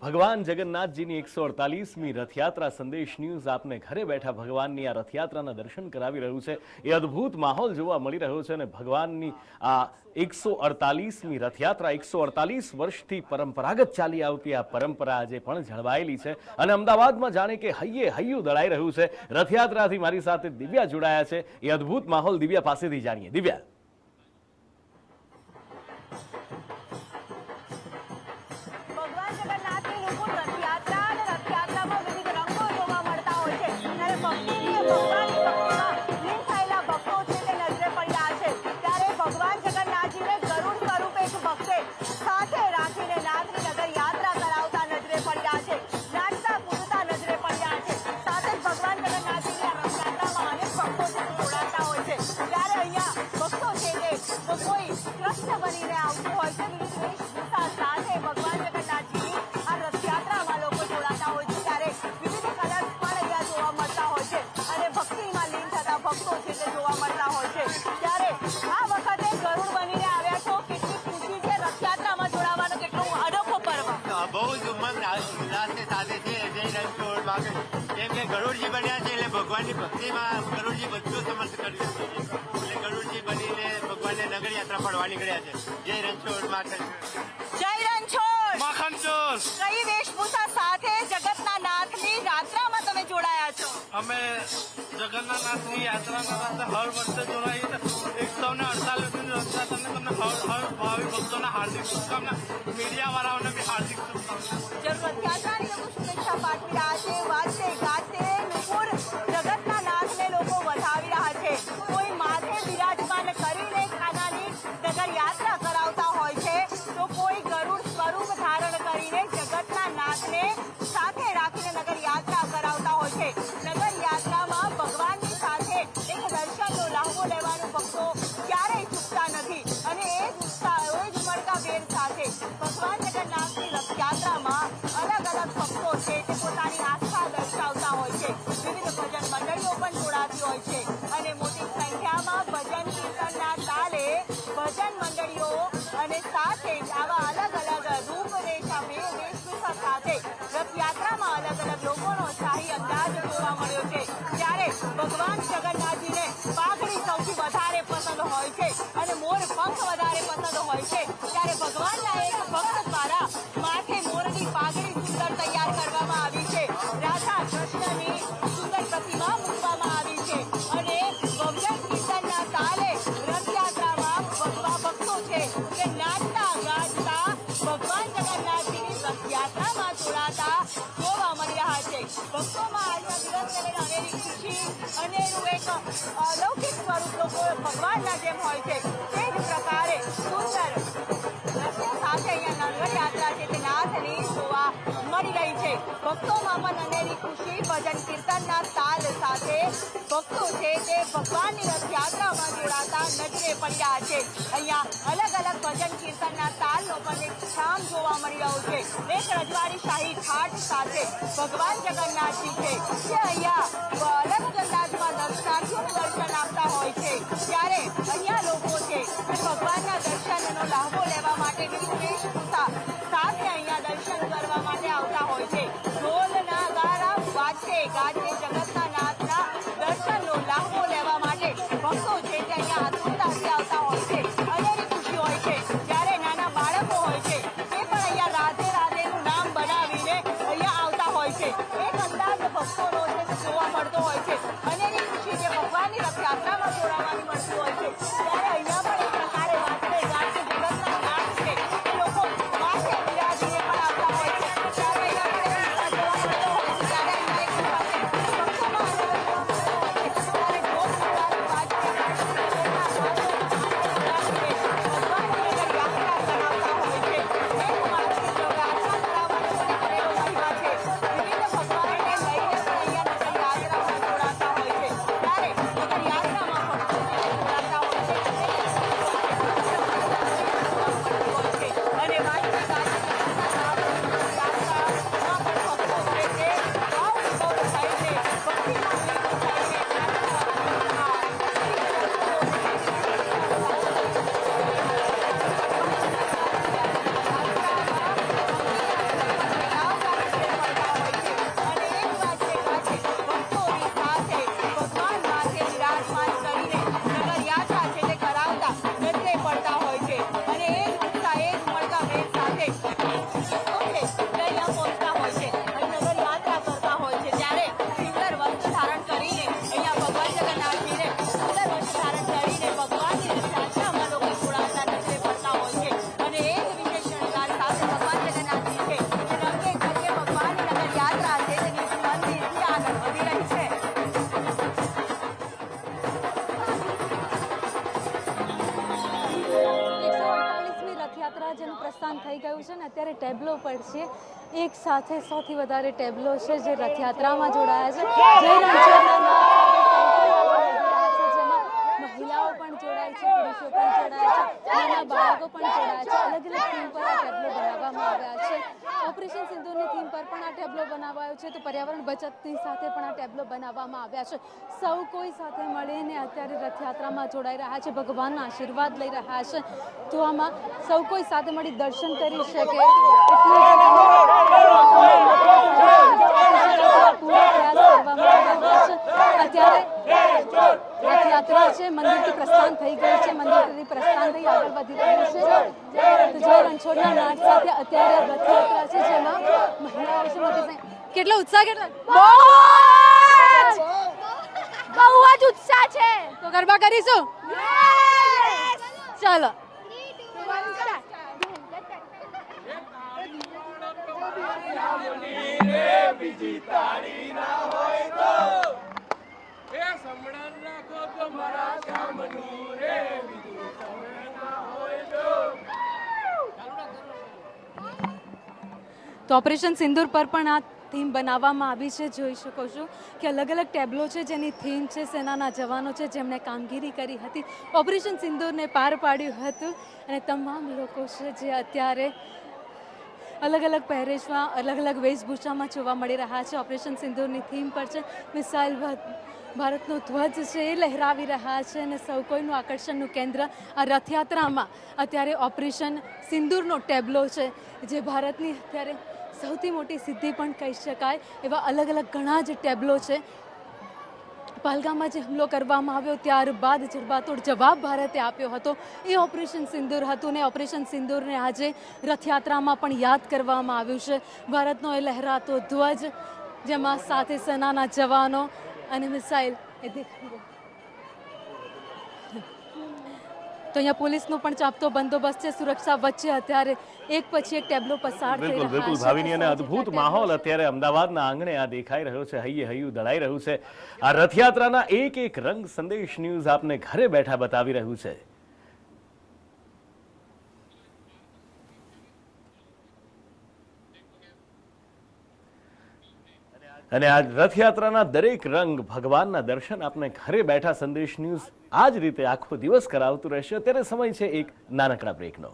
ભગવાન જગન્નાથજીની 148મી રથયાત્રા સંદેશ ન્યૂઝ આપને ઘરે બેઠા ભગવાનની આ રથયાત્રાના દર્શન કરાવી રહ્યું છે। એ અદ્ભુત માહોલ જોવા મળી રહ્યો છે અને ભગવાનની આ 148મી રથયાત્રા 148 વર્ષથી પરંપરાગત ચાલી આવતી આ પરંપરા આજે પણ જળવાયેલી છે અને અમદાવાદમાં જાણે કે હૈયે હૈયું દળાઈ રહ્યું છે। રથયાત્રાથી મારી સાથે દિવ્યા જોડાયા છે। એ અદ્ભુત માહોલ દિવ્યા પાસેથી જાણીએ। દિવ્યા, ગરુડજી બન્યા છે એટલે ભગવાનની ભક્તિમાં ગરુડજી બધું સમર્થ કર્યું છે એટલે ગરુડજી બનીને ભગવાનને નગર યાત્રા પડવા નીકળ્યા છે। જય રણછોડ માખણ, જય રણછોડ માખણ ચોર। કઈ વેશભૂષા સાથે જગતના નાથની યાત્રામાં તમે જોડાયા છો? અમે જગન્નાથની યાત્રાના સાથે હર વર્ષે જોડાઈએ છીએ। 148મી રથયાત્રાને તમને હર ભાવિ ભક્તોના હાર્દિક શુભકામના, મીડિયાવાળાઓને બી હાર્દિક શુભકામના। રથયાત્રાની લોકો શુભેચ્છા પાઠવી રહ્યા છે। વાજતે ગાજતે નુપુર જગતના નાથને લોકો વધાવી રહ્યા છે। કોઈ માથે બિરાજમાન કરીને ખાનાની નગર યાત્રા કરાવતા હોય છે તો કોઈ ગરુડ સ્વરૂપ ધારણ કરીને જગતના નાથને સાથે રાખીને નગર યાત્રા કરાવતા હોય છે। નગર યાત્રામાં ભગવાનની સાથે એક દર્શનનો લાહવો લેવાનું ભક્તો ક્યારેય ચૂકતા નથી અને એ જ ઉત્સાહ એ જ ઉમળકાભેર સાથે ભગવાન જગન્નાથની રથયાત્રામાં અલગ અલગ ભક્તો છે તે પોતાની આસ્થા દર્શાવતા હોય છે। વિવિધ ભજન મંડળીઓ પણ જોડાતી હોય છે અને મોટી સંખ્યામાં ભજન કીર્તનના તાલે ભજન મંડળીઓ અને સાથે જ આવા અલગ અલગ રૂપરેખા વેશભૂષા સાથે રથયાત્રામાં અલગ અલગ લોકોનો શાહી અંદાજ જોવા મળ્યો છે। ત્યારે ભગવાન જગન્નાથજીને પાઘડી સૌથી વધારે પસંદ હોય છે અને મોર પંખ વધારે પસંદ હોય છે। ત્યારે ભગવાનના એક ભક્ત દ્વારા માથે મોરની પાઘડી સુંદર તૈયાર કરવામાં આવી છે। રાધા કૃષ્ણની સુંદર પ્રતિમા મૂકવામાં આવી છે અને ભજન કીર્તનના તાલે રથયાત્રામાં ભક્તો છે તે નાચતા ગાજતા ભગવાન જગન્નાથજીની રથયાત્રામાં જોડાતા જોવા મળી રહ્યા છે। ભક્તોમાં આજના દિવસને લઈને અનેરી ખુશી, અનેરું એક અલૌકિક સ્વરૂપ લોકો ભગવાનના જેમ હોય છે તે જ પ્રકારે સુંદર રથ્ય સાથે અહીંયા નગર યાત્રા છે તે નાથની જોવા મળી રહી છે। ભક્તોમાં પણ અનેરી ખુશી, ભજન કીર્તનના તાલ સાથે ભક્તો છે તે ભગવાનની રથયાત્રામાં જોડાતા નજરે પડ્યા છે। અહીંયા અલગ અલગ ભજન કીર્તનના તાલનો પણ એક ધામ જોવા મળી રહ્યો છે। એક રજવાડી શાહી ઠાઠ સાથે ભગવાન જગન્નાથજી છે જે અહીંયા અલગ અંદાજમાં દર્શનાર્થીઓને દર્શન આપતા હોય છે। ત્યારે અહીંયા લોકો છે ભગવાનના દર્શનનો લાહવો લેવા માટે વિવિધ વેશભૂષા સાથે અહીંયા દર્શન કરવા માટે આવતા હોય છે। ઢોલના ગારા વાજતે ગાજતે જગતના નાથના દર્શનનો લાહવો લેવા માટે ભક્તો છે તે અહીંયા આતુરતાથી આવતા હોય છે। અનેરી ખુશી હોય છે। જ્યારે નાના બાળકો હોય છે તે પણ અહીંયા રાધે રાધેનું નામ બનાવીને અહીંયા આવતા હોય છે। એક અંદાજ ભક્તોનો છે જોવા મળતો હોય છે। થઈ ગયું છે ને અત્યારે ટેબ્લો પર છે એક સાથે સૌથી વધારે ટેબ્લો છે જે રથયાત્રામાં જોડાયા છે જય રણછોડના નાદ સાથે જેમાં મહિલાઓ પણ જોડાય છે પુરુષો પણ જોડાય છે નાના બાળકો પણ જોડાય છે અલગ અલગ થીમ પર આ ટેબ્લો બનાવવામાં આવ્યા છે ઓપરેશન સિંદૂરની થીમ પર પણ આ ટેબ્લો બનાવાયો છે તો પર્યાવરણ બચતની સાથે પણ આ ટેબ્લો બનાવવામાં આવ્યા છે સૌ કોઈ સાથે મળીને અત્યારે રથયાત્રામાં જોડાઈ રહ્યા છે ભગવાનના આશીર્વાદ લઈ રહ્યા છે તો આમાં સૌ કોઈ સાથે મળી દર્શન કરી શકે પૂરો પ્રયાસ કરવામાં આવ્યો છે અત્યારે રથયાત્રા છે મંદિરથી પ્રસ્થાન થઈ ગયું છે મંદિરથી પ્રસ્થાન થઈ આગળ વધી રહ્યું છે તો જય રણછોડના નાદ સાથે અત્યારે રથયાત્રા છે જેમાં મહિલાઓ છે મોટી કેટલો ઉત્સાહ કેટલો બહુ જ ઉત્સાહ છે તો ગરબા કરીશું ચાલો તો ઓપરેશન સિંદૂર પર પણ આ થીમ બનાવવામાં આવી છે જોઈ શકો છો કે અલગ અલગ ટેબ્લો છે જેની થીમ છે સેનાના જવાનો છે જેમણે કામગીરી કરી હતી ઓપરેશન સિંદૂરને પાર પાડ્યું હતું અને તમામ લોકો છે જે અત્યારે અલગ અલગ પહેરવેશમાં અલગ અલગ વેશભૂષામાં જોવા મળી રહ્યા છે ઓપરેશન સિંદૂરની થીમ પર છે મિસાઇલ ભારતનો ધ્વજ છે એ લહેરાવી રહ્યા છે અને સૌ કોઈનું આકર્ષણનું કેન્દ્ર આ રથયાત્રામાં અત્યારે ઓપરેશન સિંદૂરનો ટેબ્લો છે જે ભારતની અત્યારે સૌથી મોટી સિદ્ધિ પણ કહી શકાય એવા અલગ અલગ ઘણા જ ટેબ્લો છે પહલગામમાં જે હુમલો કરવામાં આવ્યો ત્યારબાદ જડબાતોડ જવાબ ભારતે આપ્યો હતો એ ઓપરેશન સિંદૂર હતું ને ઓપરેશન સિંદૂરને આજે રથયાત્રામાં પણ યાદ કરવામાં આવ્યું છે ભારતનો એ લહેરાતો ધ્વજ જેમાં સાથે સેનાના જવાનો અને મિસાઇલ એ દેખાઈ તો અહીંયા પોલીસનો પણ ચાંપતો બંદોબસ્ત છે સુરક્ષા વચ્ચે અત્યારે એક પછી એક ટેબ્લો પસાર થઈ રહ્યા છે બિલકુલ ભાવિની અને અદ્ભુત માહોલ અત્યારે અમદાવાદના આંગણે આ દેખાઈ રહ્યો છે હૈયે હૈયું દળાઈ રહ્યું છે આ રથયાત્રાના એક એક રંગ સંદેશ ન્યૂઝ આપને ઘરે બેઠા બતાવી રહ્યું છે અને આ રથયાત્રાના દરેક રંગ ભગવાનના દર્શન આપને ઘરે બેઠા સંદેશ ન્યૂઝ આ જ રીતે આખો દિવસ કરાવતું રહેશે અત્યારે સમય છે એક નાનકડા બ્રેકનો